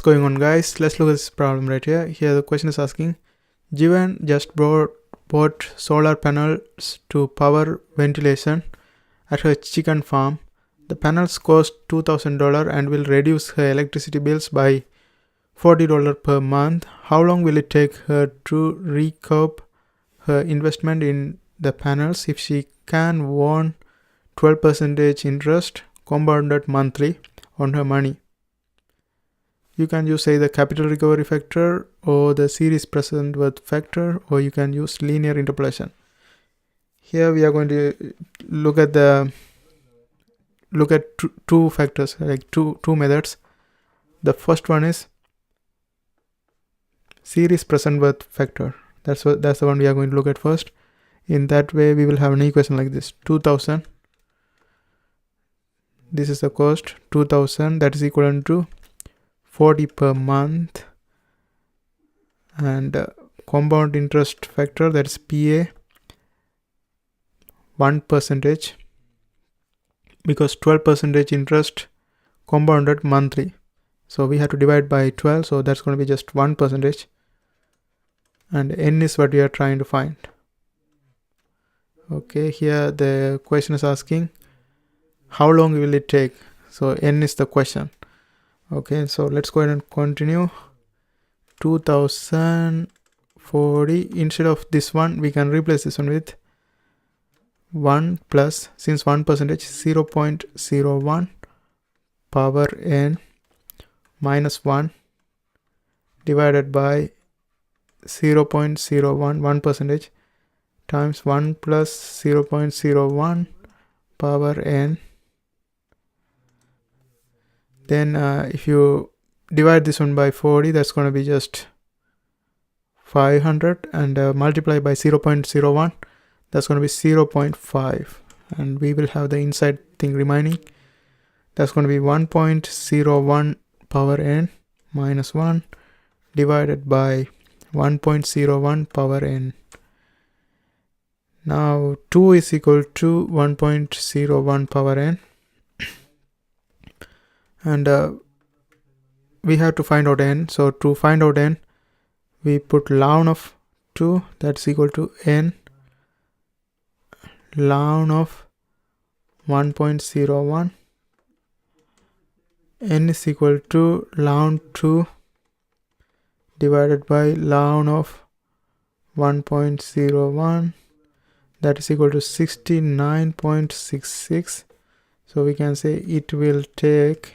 going on, guys? Let's look at this problem right here. Here the question is asking, Gwen just bought solar panels to power ventilation at her chicken farm. The panels cost $2,000 and will reduce her electricity bills by $40 per month. How long will it take her to recoup her investment in the panels if she can earn 12% interest compounded monthly on her money? You can use, say, the capital recovery factor or the series present worth factor, or you can use linear interpolation. Here we are going to look at two factors, like two methods. The first one is series present worth factor. That's the one we are going to look at first. In that way, we will have an equation like this: 2000. This is the cost, 2000. That is equivalent to 40 per month, and compound interest factor, that is PA, 1%, because 12% interest compounded monthly. So we have to divide by 12, so that's going to be just 1%, and N is what we are trying to find. Okay, here the question is asking, how long will it take? So N is the question. Okay, so let's go ahead and continue. 2040, instead of this one, we can replace this one with 1 plus, since 1%, 0.01 power n minus 1 divided by 0.01, 1%, times 1 plus 0.01 power n. Then if you divide this one by 40, that's going to be just 500, and multiply by 0.01, that's going to be 0.5, and we will have the inside thing remaining. That's going to be 1.01 power n minus 1 divided by 1.01 power n. Now 2 is equal to 1.01 power n, and we have to find out n. So to find out n, we put ln of 2, that's equal to n ln of 1.01. N is equal to ln 2 divided by ln of 1.01, that is equal to 69.66. So we can say it will take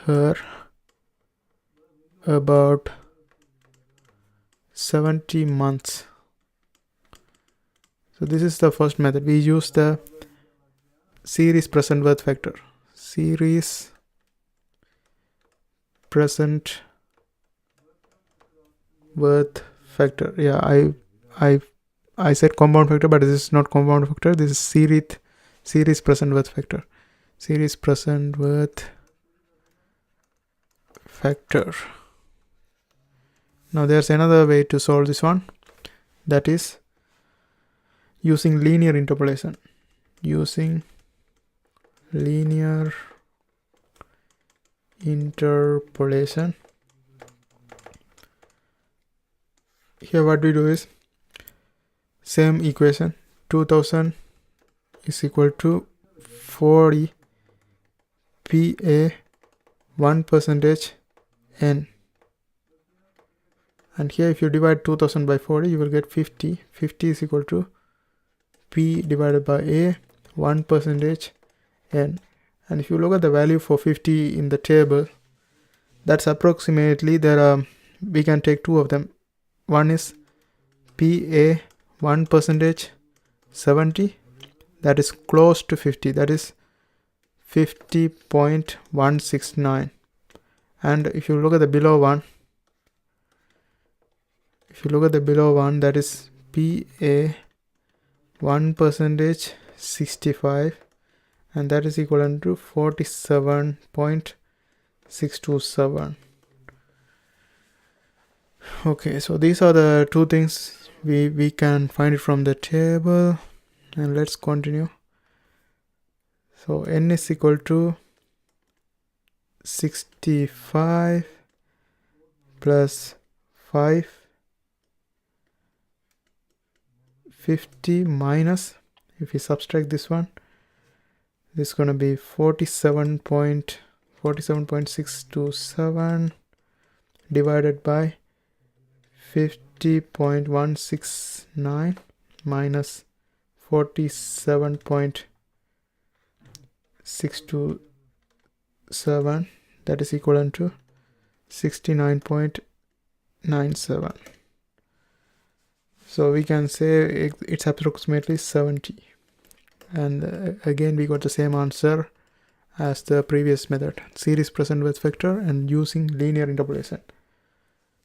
her about 70 months. So this is the first method. We use the series present worth factor. Series present worth factor. Yeah, I said compound factor, but this is not compound factor. This is series present worth factor. Series present worth factor. Now there's another way to solve this one, that is using linear interpolation. Using linear interpolation. Here what we do is, same equation, 2000 is equal to 40 PA 1% n, and here if you divide 2000 by 40, you will get 50. 50 is equal to P divided by A 1% n, and if you look at the value for 50 in the table, that's approximately, we can take two of them. One is PA 1% 70, that is close to 50, that is 50.169. And if you look at the below one, that is PA 1% 65, and that is equivalent to 47.627. Okay, so these are the two things we can find it from the table, and let's continue. So n is equal to 65 plus 5, 50 minus, if we subtract this one, this is going to be 47.627 divided by 50.169 minus 47.627, that is equivalent to 69.97. So we can say it's approximately 70. And again we got the same answer as the previous method, series present with vector and using linear interpolation.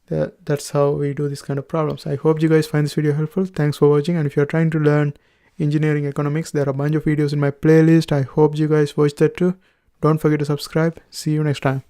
That's how we do this kind of problems. I hope you guys find this video helpful. Thanks for watching, and if you're trying to learn engineering economics, there are a bunch of videos in my playlist. I hope you guys watch that too. Don't forget to subscribe. See you next time.